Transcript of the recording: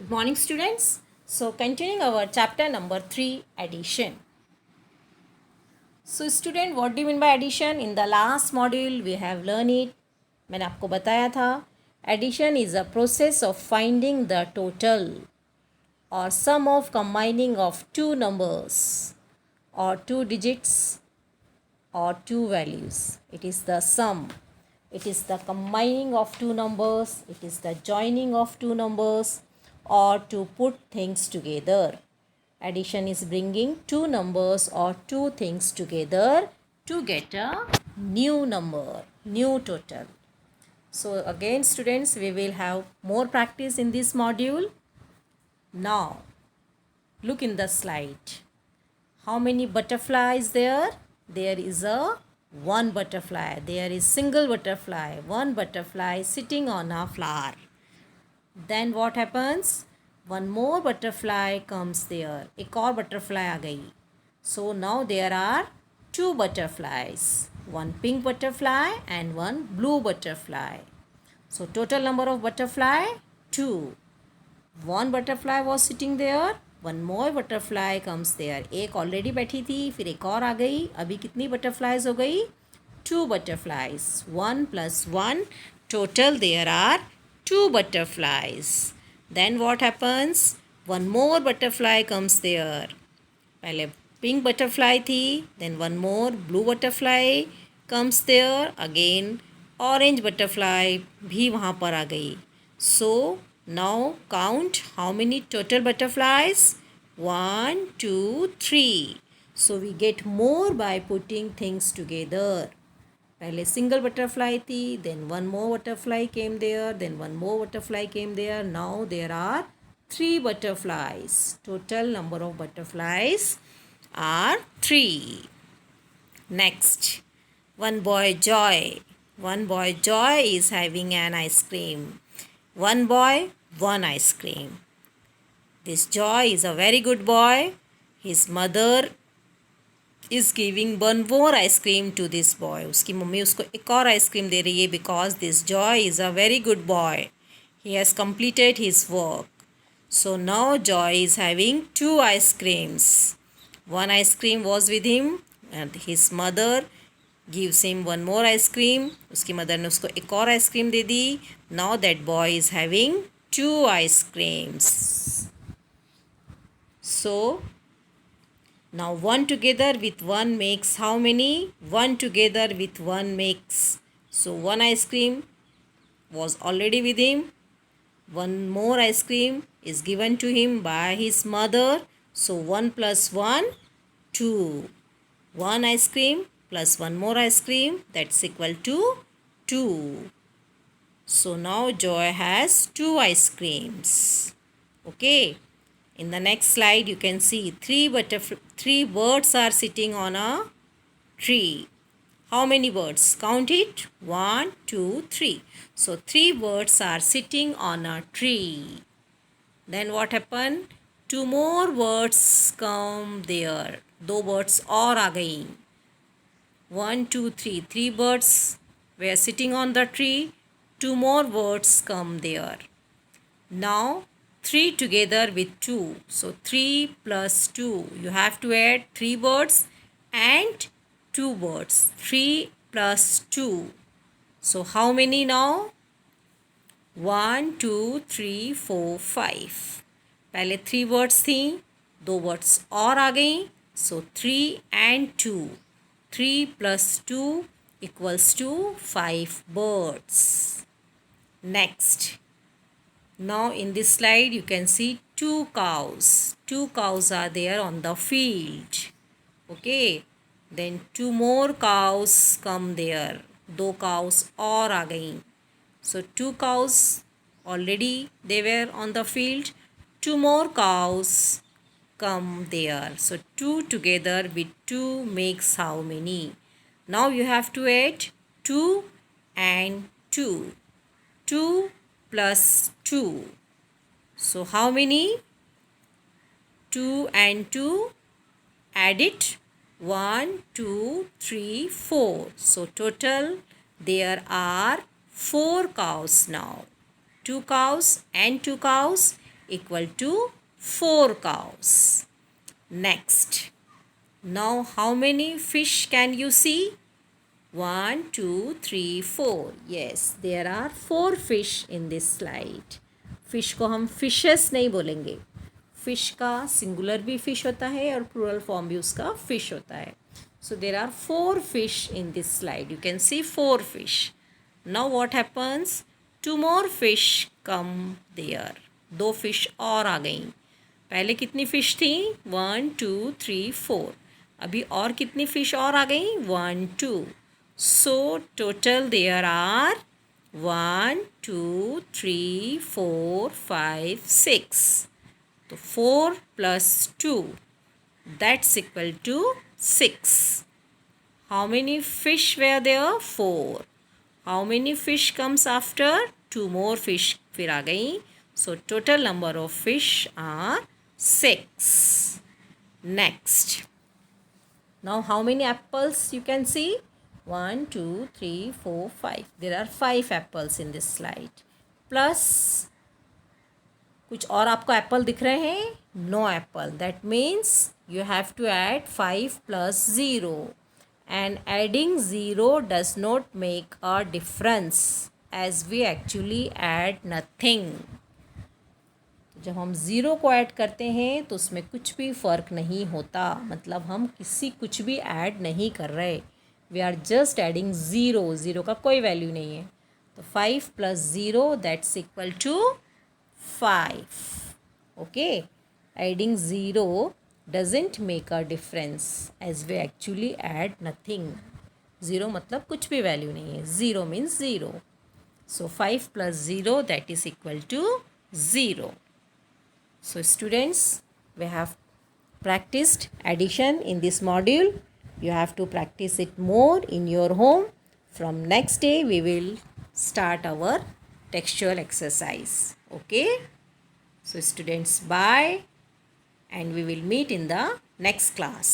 Good morning, students. So, continuing our chapter number 3, addition. So, student, what do you mean by addition? In the last module, we have learned it. मैंने आपको बताया था addition is a process of finding the total or sum of combining of two numbers or two digits or two values. It is the sum. It is the combining of two numbers. It is the joining of two numbers or to put things together. Addition is bringing two numbers or two things together to get a new number, new total. So again students, we will have more practice in this module. Now look in the slide. How many butterflies there? There is a one butterfly. There is single butterfly. One butterfly sitting on a flower. Then what happens? One more butterfly comes there. एक और butterfly आ गई. So now there are two butterflies. One pink butterfly and one blue butterfly. So total number of butterfly 2. One butterfly was sitting there. One more butterfly comes there. एक already बैठी थी, फिर एक और आ गई. अभी कितनी butterflies हो गई? 2 butterflies. 1 plus 1. Total there are 2 butterflies. Then what happens? One more butterfly comes there. पहले pink butterfly थी. Then one more blue butterfly comes there. Again orange butterfly भी वहाँ पर आ गई. So now count how many total butterflies? 1, 2, 3. So we get more by putting things together. पहले single butterfly थी, then one more butterfly came there, then one more butterfly came there. Now there are 3 butterflies. Total number of butterflies are 3. Next, one boy Joy. One boy Joy is having an ice cream. One boy, one ice cream. This Joy is a very good boy. His mother is giving one more ice cream to this boy. उसकी mummy उसको एक और ice cream दे रही है because this Joy is a very good boy. He has completed his work. So now Joy is having 2 ice creams. One ice cream was with him and his mother gives him one more ice cream. उसकी mother ने उसको एक और ice cream they the. Now that boy is having 2 ice creams. So now 1 together with 1 makes how many? 1 together with 1 makes. So 1 ice cream was already with him. One more ice cream is given to him by his mother. So 1 plus 1, 2. 1 ice cream plus 1 more ice cream, that's equal to 2. So now Joy has 2 ice creams. Okay. In the next slide, you can see 3 birds are sitting on a tree. How many birds? Count it. 1, 2, 3. So 3 birds are sitting on a tree. Then what happened? 2 more birds come there. 2 birds और आ गई. 1, 2, 3. 3 birds were sitting on the tree. 2 more birds come there. Now 3 together with 2. So 3 plus 2. You have to add 3 birds and 2 birds. 3 plus 2. So how many now? 1, 2, 3, 4, 5. पहले 3 birds थी, 2 birds और आ गई. So 3 and 2. 3 plus 2 equals to 5 birds. Next. Now in this slide you can see 2 cows. 2 cows are there on the field. Okay. Then 2 more cows come there. 2 cows और आ गई. So 2 cows already they were on the field. 2 more cows come there. So 2 together with 2 makes how many? Now you have to add 2 and 2. 2 plus 2. So how many? 2 and 2. Add it. 1, 2, 3, 4. So total there are 4 cows now. 2 cows and 2 cows equal to 4 cows. Next, now how many fish can you see? 1, 2, 3, 4. Yes, there are 4 fish in this slide. Fish को हम fishes नहीं बोलेंगे. Fish का singular भी fish होता है और plural form भी उसका fish होता है. So there are 4 fish in this slide. You can see 4 fish. Now what happens? 2 more fish come there. 2 fish और आ गई. पहले कितनी fish थी? 1, 2, 3, 4. अभी और कितनी fish और आ गई? 1, 2. So total there are 1, 2, 3, 4, 5, 6. So 4 plus 2, that's equal to 6. How many fish were there? 4. How many fish comes after? 2 more fish फिर आ गई. So total number of fish are 6. Next. Now how many apples you can see? 1, 2, 3, 4, 5. There are 5 apples in this slide. Plus कुछ और आपको Apple दिख रहे हैं? No apple. That means you have to add 5 plus 0. And adding 0 does not make a difference as we actually add nothing. जब हम zero को add करते हैं तो उसमें कुछ भी फ़र्क नहीं होता. मतलब हम कुछ भी ऐड नहीं कर रहे. We are just adding zero. Zero का कोई वैल्यू नहीं है. तो 5 plus 0 that's equal to 5. Okay, adding 0 doesn't make a difference as we actually add nothing. 0 मतलब कुछ भी वैल्यू नहीं है. 0 means 0. So 5 plus 0 that is equal to 0. So students, we have practiced addition in this module. You have to practice it more in your home. From next day we will start our textual exercise. Okay. So students, bye, and we will meet in the next class.